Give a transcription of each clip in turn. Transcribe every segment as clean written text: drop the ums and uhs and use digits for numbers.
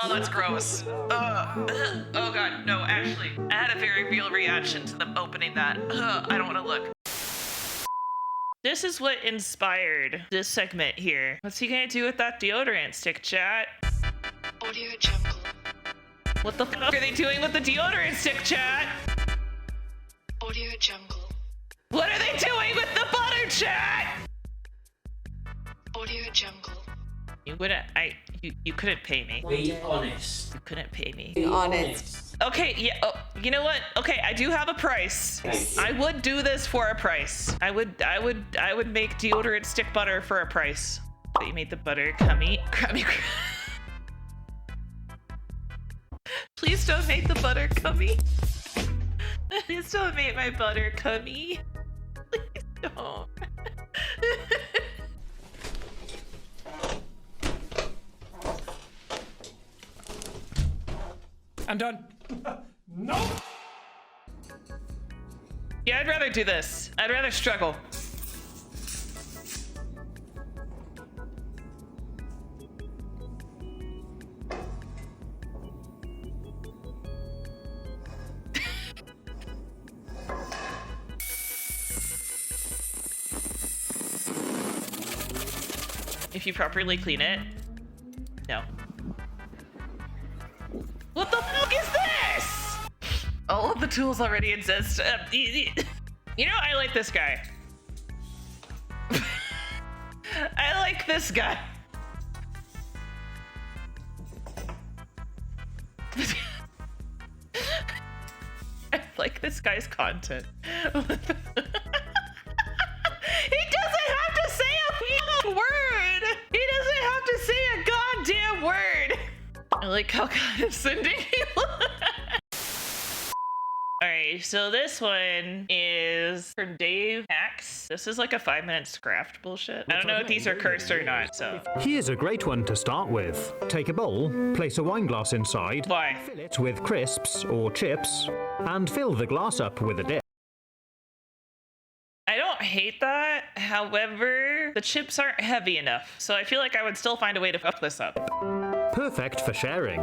Oh, that's gross. Oh god, no, actually. I had a very real reaction to them opening that. I don't want to look. This is what inspired this segment here. What's he gonna do with that deodorant stick, chat? Audio Jungle. What the fuck are they doing with the deodorant stick, chat? Audio Jungle. What are they doing with the butter, chat? Audio Jungle. You wouldn't, you couldn't pay me. Be honest. You couldn't pay me. Be honest. Okay, yeah, oh, you know what? Okay, I do have a price. I would do this for a price. I would make deodorant stick butter for a price. But you made the butter crummy. Please don't make the butter crummy. Please don't make my butter crummy. Please don't. I'm done. No! Yeah, I'd rather do this. I'd rather struggle. If you properly clean it. No. What the fuck is this? All of the tools already exist. You know, I like this guy. I like this guy. I like this guy's content. He doesn't have to say a word. He doesn't have to say a goddamn word. I like how condescending he looks. Alright, so this one is from Dave Hacks. This is like a 5-minute craft bullshit. I don't know if these are cursed or not, so. Here's a great one to start with. Take a bowl, place a wine glass inside, Why? fill it with crisps or chips, and fill the glass up with a dip. I don't hate that. However, the chips aren't heavy enough, so I feel like I would still find a way to fuck this up. Perfect for sharing.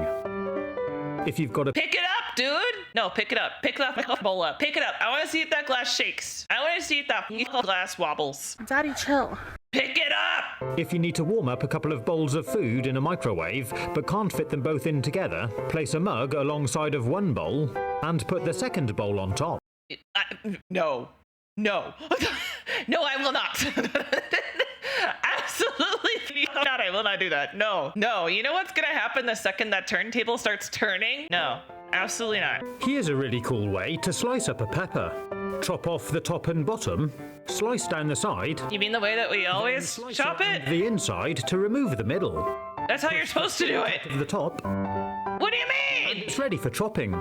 If you've got a Pick it up, dude! No, pick it up. Pick that bowl up. Pick it up. I want to see if that glass shakes. I want to see if that glass wobbles. Daddy, chill. Pick it up! If you need to warm up a couple of bowls of food in a microwave, but can't fit them both in together, place a mug alongside of one bowl, and put the second bowl on top. No. No. No, I will not. Absolutely not. I will not do that. No. No. You know what's gonna happen the second that turntable starts turning? No. Absolutely not. Here's a really cool way to slice up a pepper. Chop off the top and bottom, slice down the side, You mean the way that we always slice chop around it? the inside to remove the middle. That's how you're supposed to do it. Of the top, What do you mean? it's ready for chopping.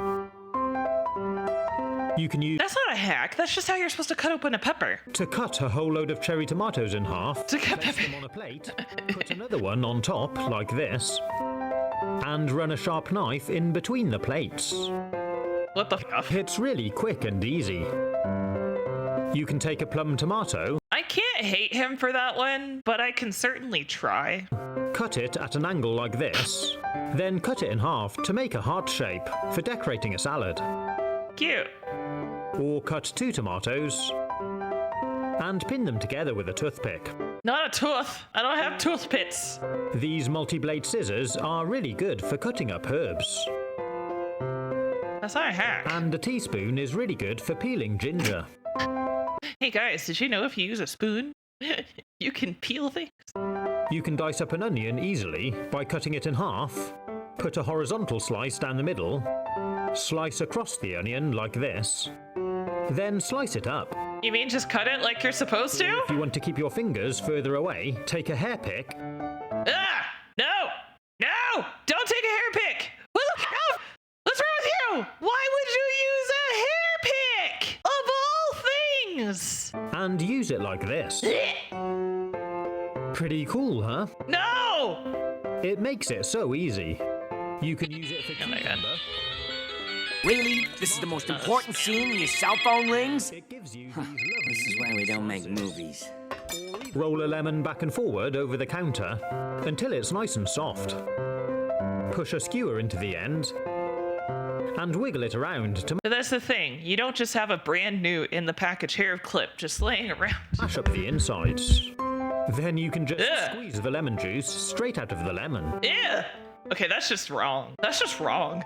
You can use That's not a hack. That's just how you're supposed to cut open a pepper. to cut a whole load of cherry tomatoes in half, To cut place pepper. them on a plate, put another one on top like this, and run a sharp knife in between the plates. What the fuck? It's really quick and easy. You can take a plum tomato, I can't hate him for that one, but I can certainly try. cut it at an angle like this, then cut it in half to make a heart shape for decorating a salad. Cute. Or cut 2 tomatoes and pin them together with a toothpick. Not a tooth. I don't have toothpicks. These multi-blade scissors are really good for cutting up herbs. That's not a hack. And a teaspoon is really good for peeling ginger. Hey guys, did you know if you use a spoon, you can peel things? You can dice up an onion easily by cutting it in half, put a horizontal slice down the middle, slice across the onion like this, then slice it up. You mean just cut it like you're supposed to? If you want to keep your fingers further away, take a hair pick. Ah! No! No! Don't take a hair pick! What the f- What's wrong with you? Why would you use a hair pick? Of all things! And use it like this. Pretty cool, huh? No! It makes it so easy. You can use it for Oh my God. cucumber. Really? This is the most important scene and your cell phone rings? It gives you these This lovely is why we don't make movies. Roll a lemon back and forward over the counter until it's nice and soft. Push a skewer into the end and wiggle it around to But that's the thing. You don't just have a brand new in the package hair clip just laying around. mash up the insides. Then you can just Ugh. squeeze the lemon juice straight out of the lemon. Yeah. Okay, that's just wrong. That's just wrong.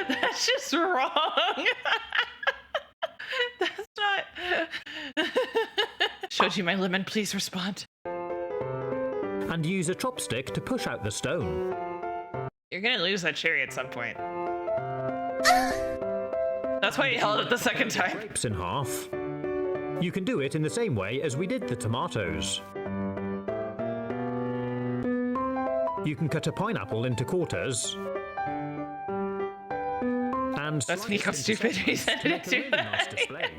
That's just wrong. That's not. Showed you my lemon. Please respond. And use a chopstick to push out the stone. You're gonna lose that cherry at some point. That's why you held it the second time. Grapes in half. You can do it in the same way as we did the tomatoes. You can cut a pineapple into quarters. And That's when he got stupid. He sent it to make a to really nice display.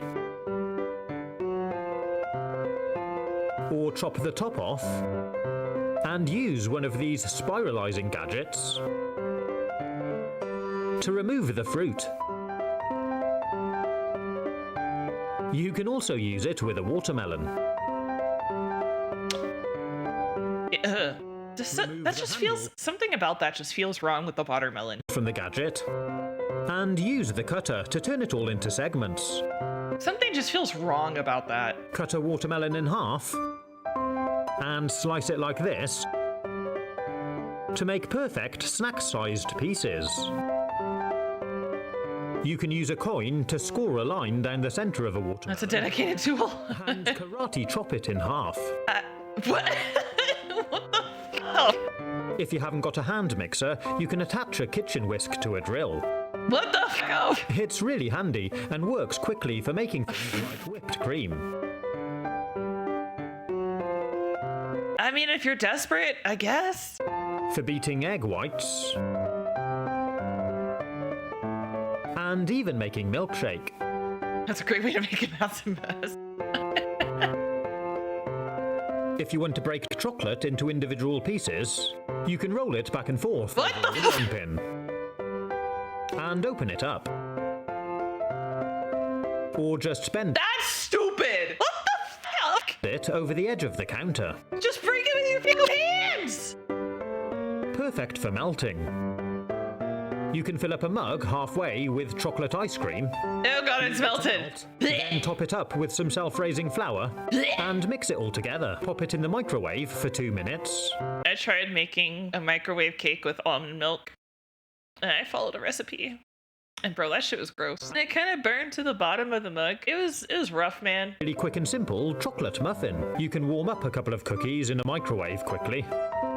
Or chop the top off and use one of these spiralizing gadgets to remove the fruit. You can also use it with a watermelon. That just feels, something about that just feels wrong with the watermelon. From the gadget and use the cutter to turn it all into segments. Something just feels wrong about that. Cut a watermelon in half and slice it like this to make perfect snack-sized pieces. You can use a coin to score a line down the center of a watermelon. That's a dedicated tool. And karate chop it in half. What? What the fuck? If you haven't got a hand mixer, you can attach a kitchen whisk to a drill. What the fuck? It's really handy and works quickly for making things like whipped cream. I mean, if you're desperate, I guess. For beating egg whites. And even making milkshake. That's a great way to make a massive mess. If you want to break chocolate into individual pieces, you can roll it back and forth What over the a rolling pin and open it up. Or just bend That's stupid! What the fuck? it over the edge of the counter. Just break it with your pickle hands! Perfect for melting. You can fill up a mug halfway with chocolate ice cream, Oh god, it's melted. then top it up with some self-raising flour and mix it all together. Pop it in the microwave for 2 minutes. I tried making a microwave cake with almond milk, and I followed a recipe. And bro, that shit was gross. And it kind of burned to the bottom of the mug. It was rough, man. Really quick and simple chocolate muffin. You can warm up a couple of cookies in a microwave quickly.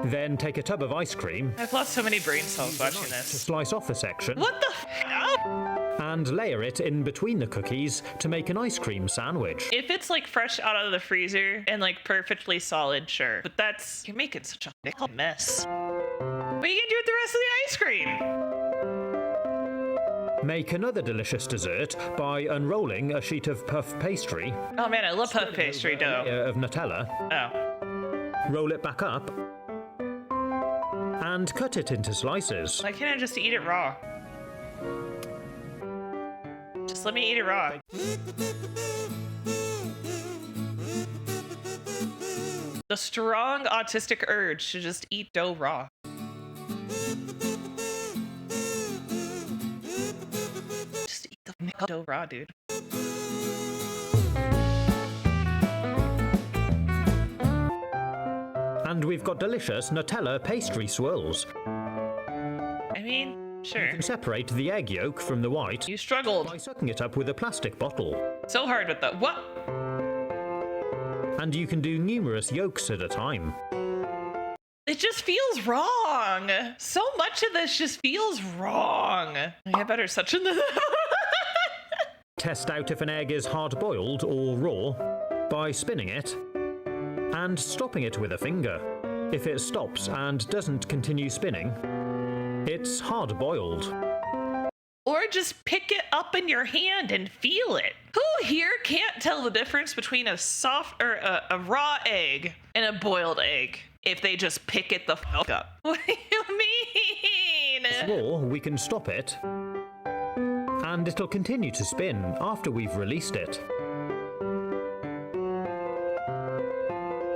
Then take a tub of ice cream, I've lost so many brain cells watching to this. slice off a section, What the fuck? and layer it in between the cookies to make an ice cream sandwich. If it's like fresh out of the freezer and like perfectly solid, sure. But you're making such a mess. What are you gonna do with the rest of the ice cream? Make another delicious dessert by unrolling a sheet of puff pastry, Oh man, I love puff pastry dough. of Nutella, Oh. roll it back up, and cut it into slices. Why can't I just eat it raw? Just let me eat it raw. The strong autistic urge to just eat dough raw. Just eat the dough raw, dude. And we've got delicious Nutella pastry swirls. I mean, sure. You can separate the egg yolk from the white You struggled by sucking it up with a plastic bottle. so hard with the what? And you can do numerous yolks at a time. It just feels wrong. So much of this just feels wrong. I get better such in the. Test out if an egg is hard-boiled or raw by spinning it and stopping it with a finger. If it stops and doesn't continue spinning, it's hard-boiled. Or just pick it up in your hand and feel it. Who here can't tell the difference between a soft or a raw egg and a boiled egg if they just pick it the fuck up? What do you mean? Or we can stop it and it'll continue to spin after we've released it.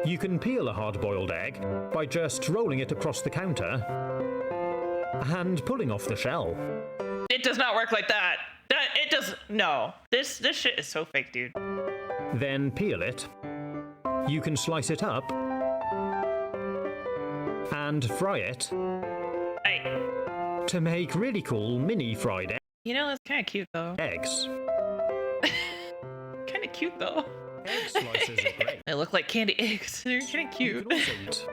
You can peel a hard-boiled egg by just rolling it across the counter and pulling off the shell. It does not work like that. It does. No. This shit is so fake, dude. Then peel it. You can slice it up and fry it to make really cool mini fried You know, it's kind of cute though. eggs. Kind of cute though. Egg slices are great. They look like candy eggs. They're kind of You cute. can also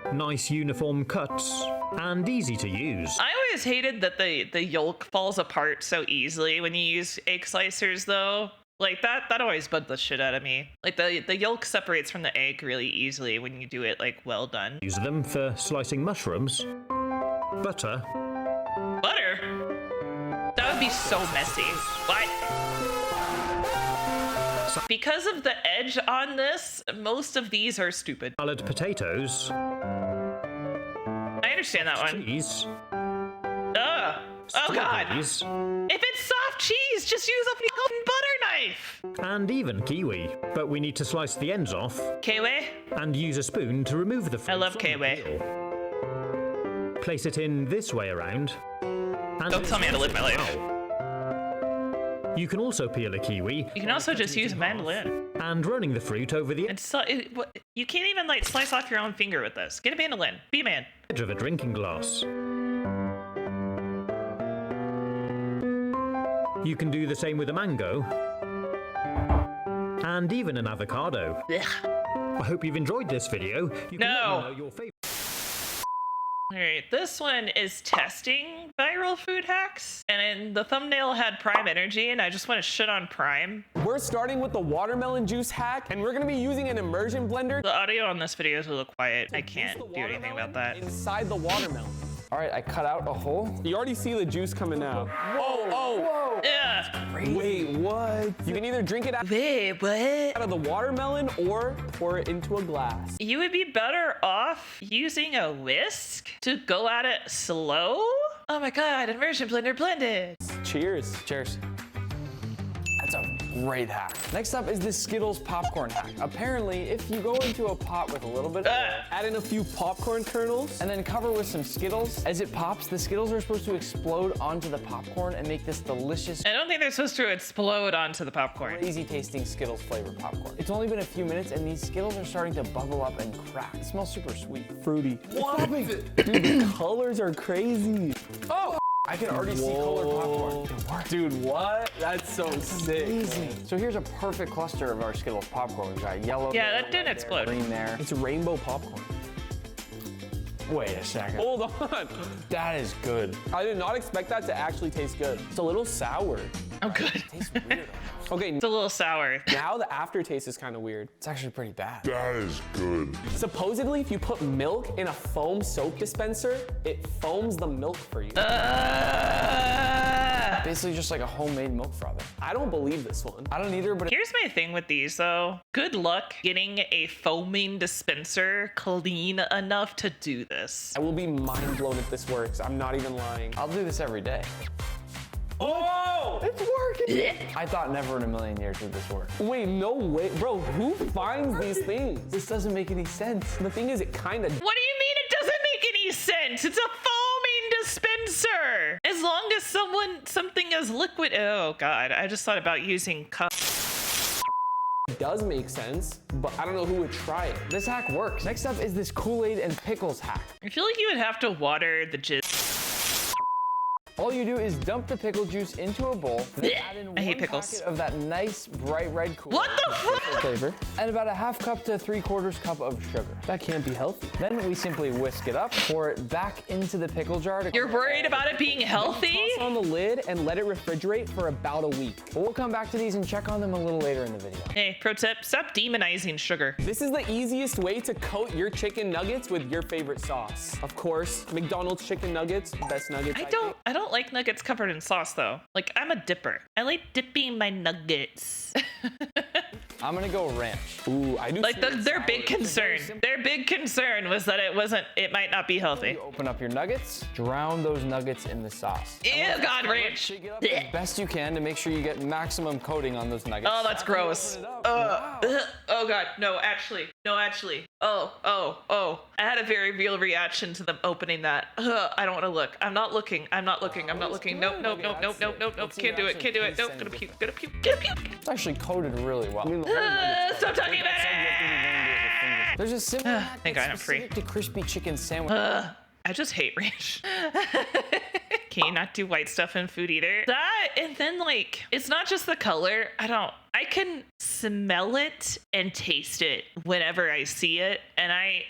eat nice uniform cuts and easy to use. I always hated that the yolk falls apart so easily when you use egg slicers though. Like that always bugged the shit out of me. Like the yolk separates from the egg really easily when you do it like well done. Use them for slicing mushrooms, butter, Butter? That would be so messy. What? Because of the edge on this, most of these are stupid. salad potatoes, I understand that one. cheese, Ugh. Oh god. strawberries, If it's soft cheese, just use a fucking butter knife. and even kiwi. But we need to slice the ends off Kiwi? and use a spoon to remove the fruit. I love from the kiwi. peel. Place it in this way around. And Don't tell me how to live my life. Wow. You can also peel a kiwi You can also just use a mandolin. and running the fruit over the And so, you can't even like slice off your own finger with this. Get a mandolin. Be a man. edge of a drinking glass. You can do the same with a mango and even an avocado. I hope you've enjoyed this video. You can No. let me know your favorite. Alright, this one is testing viral food hacks. And the thumbnail had Prime Energy, and I just want to shit on Prime. We're starting with the watermelon juice hack, and we're gonna be using an immersion blender The audio on this video is a little quiet. I to can't boost the do anything about watermelon that. inside the watermelon. All right, I cut out a hole. You already see the juice coming out. Whoa! Yeah. Wait, what? You can either drink it out Wait, what? of the watermelon or pour it into a glass. You would be better off using a whisk to go at it slow? Oh my god, immersion blender blended. Cheers. Cheers. That's a great hack. Next up is the Skittles popcorn hack. Apparently, if you go into a pot with a little bit of oil, Add in a few popcorn kernels. and then cover with some Skittles, as it pops, the Skittles are supposed to explode onto the popcorn and make this delicious, I don't think they're supposed to explode onto the popcorn. easy tasting Skittles flavored popcorn. It's only been a few minutes and these Skittles are starting to bubble up and crack. It smells super sweet. Fruity. Dude, the colors are crazy. Oh! I can already see colored popcorn. It worked. Dude, what? That's so sick. Amazing. So here's a perfect cluster of our Skittles popcorn. We've got yellow. Yeah, there, that didn't red there, explode. Green there. It's rainbow popcorn. Wait a second. Hold on. That is good. I did not expect that to actually taste good. It's a little sour. I'm good. Tastes weird. Okay, It's a little sour. now the aftertaste is kind of weird. It's actually pretty bad. That is good. Supposedly, if you put milk in a foam soap dispenser, it foams the milk for you. Basically just like a homemade milk frother. I don't believe this one. I don't either, but Here's my thing with these though. Good luck getting a foaming dispenser clean enough to do this. I will be mind blown if this works. I'm not even lying. I'll do this every day. Oh! It's working! I thought never in a million years would this work. Wait, no way. Bro, who finds these things? This doesn't make any sense. The thing is, it kind of. What do you mean it doesn't make any sense? It's a foaming dispenser. As long as something is liquid. Oh god, I just thought about using cups. does make sense, but I don't know who would try it. This hack works. Next up is this Kool-Aid and pickles hack. I feel like you would have to water the jizz. All you do is dump the pickle juice into a bowl, then add in I hate one pickles. packet of that nice bright red Kool-Aid. What the fuck? Flavor, and about a half cup to 3/4 cup of sugar. That can't be healthy. Then we simply whisk it up, pour it back into the pickle jar. You're worried about it being healthy? Toss on the lid and let it refrigerate for about a week. But we'll come back to these and check on them a little later in the video. Hey, pro tip, stop demonizing sugar. This is the easiest way to coat your chicken nuggets with your favorite sauce. Of course, McDonald's chicken nuggets, best nuggets. I don't like nuggets covered in sauce though. Like I'm a dipper. I like dipping my nuggets. I'm gonna go ranch. Ooh, I do. Like sweet and their sour. big concern. Their big concern was that it might not be healthy. You open up your nuggets, drown those nuggets in the sauce. Ew, God, ranch. Shake it up as best you can to make sure you get maximum coating on those nuggets. Oh, that's gross. Oh God, no, actually. Oh. I had a very real reaction to them opening that. I don't want to look. I'm not looking. Nope. Can't do it. Nope, gonna puke. It's actually coated really well. Stop talking about it. There's a similar hack Thank God that's I'm free. specific to crispy chicken sandwich. I just hate ranch. Can you not do white stuff in food either? That, and then like, it's not just the color. I can smell it and taste it whenever I see it.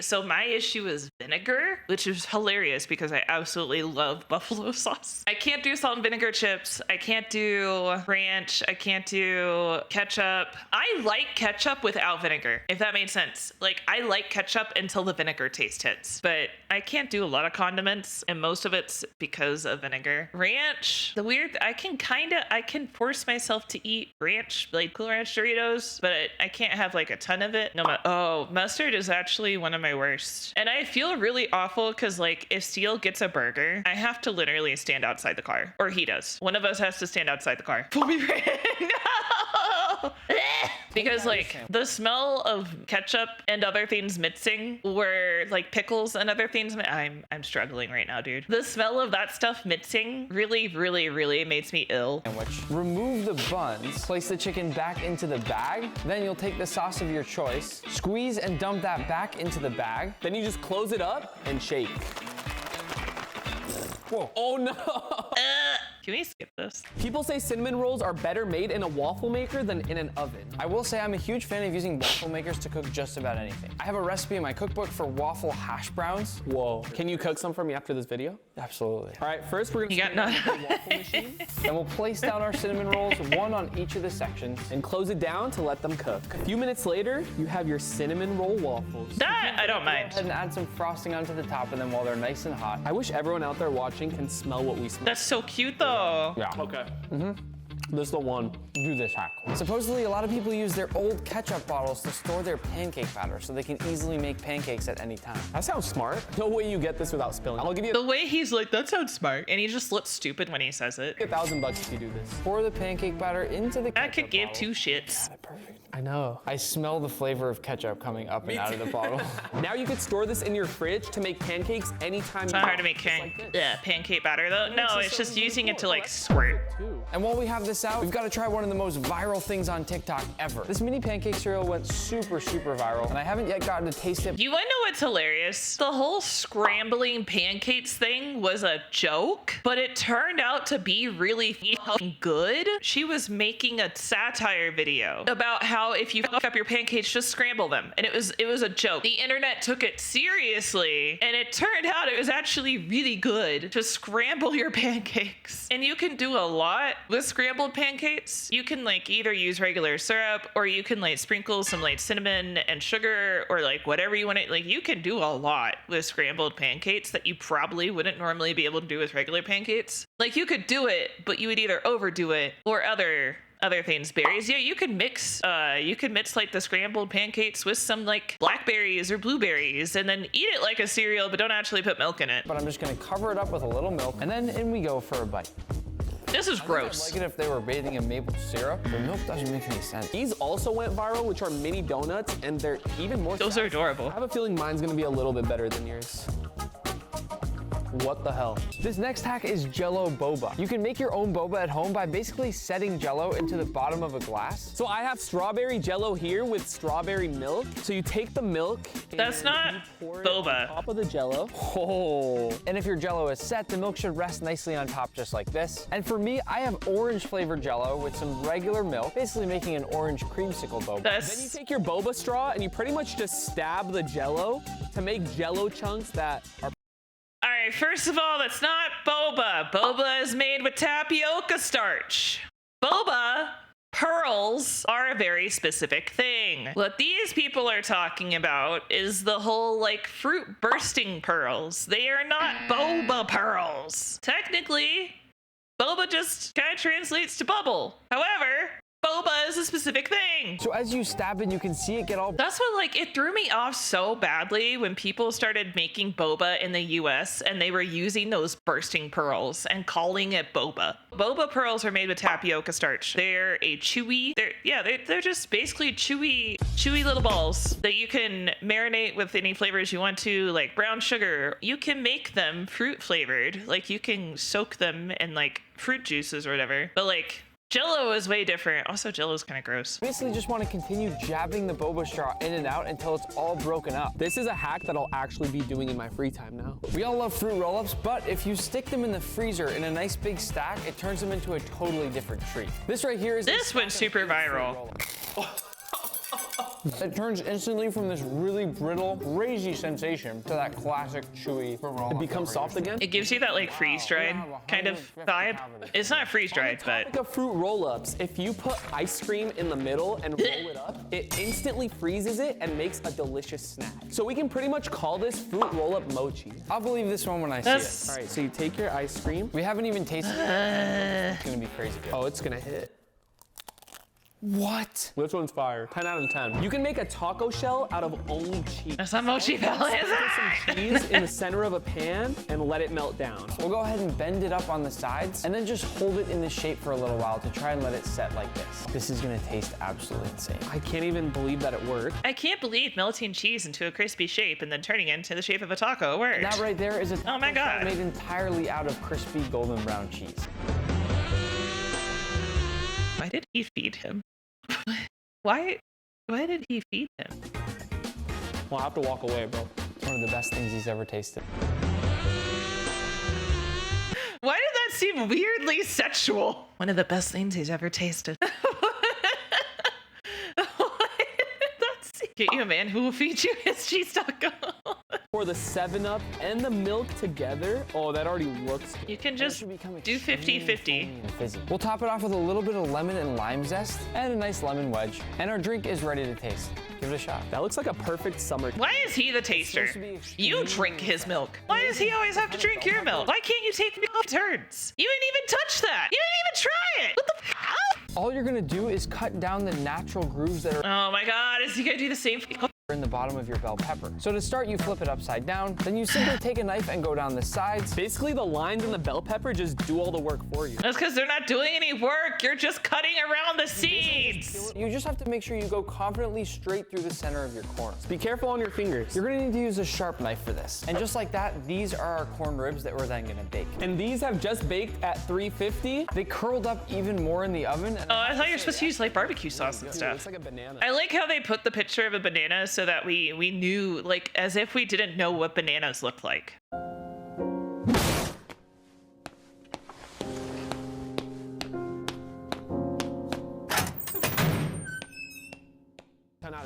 So my issue is vinegar, which is hilarious because I absolutely love buffalo sauce. I can't do salt and vinegar chips. I can't do ranch. I can't do ketchup. I like ketchup without vinegar, if that made sense. Like, I like ketchup until the vinegar taste hits, but I can't do a lot of condiments, and most of it's because of vinegar. Ranch, I can force myself to eat ranch, like Cool Ranch Doritos, but I can't have like a ton of it. Mustard is actually one of my worst. And I feel really awful because like if Steele gets a burger, I have to literally stand outside the car, or he does. One of us has to stand outside the car. Pull me right. No! Because like the smell of ketchup and other things mixing, were like pickles and other things. I'm struggling right now, dude. The smell of that stuff mixing really makes me ill. Sandwich. Remove the buns, place the chicken back into the bag, then you'll take the sauce of your choice, squeeze and dump that back into the bag. Then you just close it up and shake. Whoa. Oh no. Can we skip this? People say cinnamon rolls are better made in a waffle maker than in an oven. I will say I'm a huge fan of using waffle makers to cook just about anything. I have a recipe in my cookbook for waffle hash browns. Whoa. Can you cook some for me after this video? Absolutely. All right, first we're gonna You got stand it none. in the waffle machine Then we'll place down our cinnamon rolls, one on each of the sections. and close it down to let them cook. A few minutes later, you have your cinnamon roll waffles. That I don't Go mind. ahead and add some frosting onto the top of them while they're nice and hot. I wish everyone out there watching can smell what we smell. That's so cute though. Yeah. Okay. This is the one. Do this hack. Supposedly, a lot of people use their old ketchup bottles to store their pancake batter so they can easily make pancakes at any time. That sounds smart. No way you get this without spilling. I'll give you The way he's like, that sounds smart, and he just looks stupid when he says it. $1,000 if you do this. Pour the pancake batter into the I ketchup could give bottle. two shits. Perfect. I know. I smell the flavor of ketchup coming up and out of the bottle. Now you could store this in your fridge to make pancakes anytime It's you not hard to want. make Just like this. pancake batter though. No, it's just using it to like squirt. And while we have this out, we've got to try one of the most viral things on TikTok ever. This mini pancake cereal went super viral, and I haven't yet gotten to taste it. You wanna know what's hilarious? The whole scrambling pancakes thing was a joke, but it turned out to be really fucking good. She was making a satire video about how if you fuck up your pancakes, just scramble them. And it was a joke. The internet took it seriously, and it turned out it was actually really good to scramble your pancakes. And you can do a lot with scrambled pancakes. You can like either use regular syrup, or you can like sprinkle some like cinnamon and sugar, or like whatever you want to, like you can do a lot with scrambled pancakes that you probably wouldn't normally be able to do with regular pancakes. Like you could do it, but you would either overdo it or other things. Berries, yeah, you could mix like the scrambled pancakes with some like blackberries or blueberries and then eat it like a cereal, but don't actually put milk in it. But I'm just gonna cover it up with a little milk, and then in we go for a bite. This is I'd gross. like it if they were bathing in maple syrup. The milk doesn't make any sense. These also went viral, which are mini donuts, and they're even more Those are satisfying. adorable. I have a feeling mine's gonna be a little bit better than yours. What the hell? This next hack is Jello boba. You can make your own boba at home by basically setting Jello into the bottom of a glass. So I have strawberry jello here with strawberry milk. So you take the milk. That's and not you pour it on boba. top of the jello. Oh. And if your Jello is set, the milk should rest nicely on top just like this. And for me, I have orange flavored Jello with some regular milk, basically making an orange creamsicle boba. Then you That's take your boba straw and you pretty much just stab the jello to make jello chunks that are all right. First of all, that's not boba. Boba is made with tapioca starch. Boba pearls are a very specific thing. What these people are talking about is the whole like fruit bursting pearls. They are not boba pearls. Technically, boba just kind of translates to bubble. However, boba is a specific thing. So as you stab it, you can see it get all That's what, like, it threw me off so badly when people started making boba in the US and they were using those bursting pearls and calling it boba. Boba pearls are made with tapioca starch. They're they're just basically chewy little balls that you can marinate with any flavors you want to, like brown sugar. You can make them fruit flavored, like you can soak them in like fruit juices or whatever. But like Jell-O is way different. Also, Jell-O is kind of gross. basically just want to continue jabbing the boba straw in and out until it's all broken up. This is a hack that I'll actually be doing in my free time now. We all love fruit roll-ups, but if you stick them in the freezer in a nice big stack, it turns them into a totally different treat. This right here is This went super viral. It turns instantly from this really brittle, crazy sensation to that classic chewy fruit roll-up. It becomes soft again. It gives you that like freeze-dried kind of vibe. It's not freeze-dried, but Like a fruit roll-ups, if you put ice cream in the middle and roll it up, it instantly freezes it and makes a delicious snack. So we can pretty much call this fruit roll-up mochi. I'll believe this one when I see that's All right, so you take your ice cream. it. We haven't even tasted it. It's gonna be crazy good. Oh, it's gonna hit. What? Which one's fire? 10 out of 10. You can make a taco shell out of only cheese. that's not mochi bell, is Put some it? cheese in the center of a pan and let it melt down. We'll go ahead and bend it up on the sides and then just hold it in this shape for a little while to try and let it set like this. This is gonna taste absolutely insane. I can't even believe that it worked. I can't believe melting cheese into a crispy shape and then turning it into the shape of a taco worked. That right there is a Oh my taco shell God. made entirely out of crispy golden brown cheese. Why did he feed him? Why did he feed him? Well, I have to walk away, bro. It's one of the best things he's ever tasted. Why did that seem weirdly sexual? One of the best things he's ever tasted. Get you a man who will feed you his cheese taco. For the 7-Up and the milk together, oh, that already looks good. You can just Should become do extremely 50-50. foamy and fizzy. We'll top it off with a little bit of lemon and lime zest and a nice lemon wedge. And our drink is ready to taste. Give it a shot. That looks like a perfect summer. Why is he the taster? supposed to be You extremely drink his milk. Why does he always have to drink your milk? Why can't you take milk turns? You didn't even touch that. You didn't even try it. What the f? All you're gonna do is cut down the natural grooves that are Oh my God, is he gonna do the same? in the bottom of your bell pepper. So to start, you flip it upside down, then you simply take a knife and go down the sides. Basically, the lines in the bell pepper just do all the work for you. That's because they're not doing any work. You're just cutting around the seeds. You just have to make sure you go confidently straight through the center of your corn. Be careful on your fingers. You're gonna need to use a sharp knife for this. And just like that, these are our corn ribs that we're then gonna bake. And these have just baked at 350. They curled up even more in the oven. And Oh, I thought you were supposed to use like barbecue sauce and It stuff. looks like a banana. I like how they put the picture of a banana so that we knew, like, as if we didn't know what bananas looked like.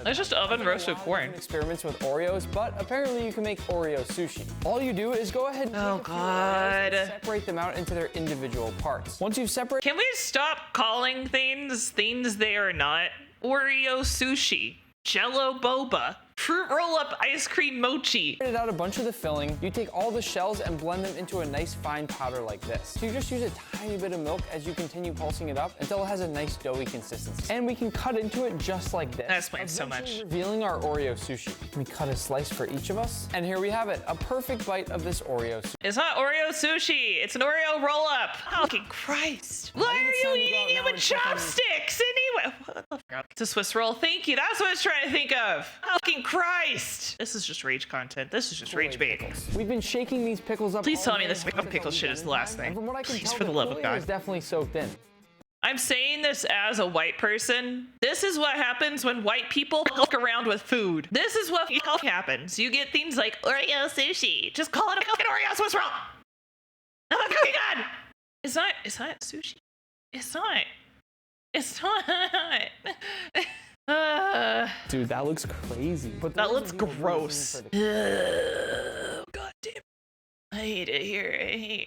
That's just oven roasted corn. experiments with Oreos, but apparently you can make Oreo sushi. All you do is go ahead and Oh, take a few Oreos and God. separate them out into their individual parts. Once you've separated Can we stop calling things they are not? Oreo sushi, Jell-O boba, fruit roll-up ice cream mochi. out a bunch of the filling, you take all the shells and blend them into a nice fine powder like this. So you just use a tiny bit of milk as you continue pulsing it up until it has a nice doughy consistency. And we can cut into it just like this. That explains so much. Eventually revealing our Oreo sushi. We cut a slice for each of us. And here we have it, a perfect bite of this Oreo sushi. It's not Oreo sushi. It's an Oreo roll-up. Fucking Christ. Why think are it's you time to go out eating it now with and check on- chopsticks anyway? What the fuck? It's a Swiss roll. Thank you. That's what I was trying to think of. Fucking Christ. This is just rage content. This is just rage bait. We've been shaking these pickles up. Please all tell me day this because pickle it's shit is the last and thing. from what I can Please, tell, for the love of Oreo God. is definitely soaked in. I'm saying this as a white person. This is what happens when white people fuck around with food. This is what happens. You get things like Oreo sushi. Just call it a fucking Oreo Swiss roll. Oh my fucking God. It's not sushi. It's not. Dude, that looks crazy. But That the looks reason being gross. for the- God damn. I hate it here.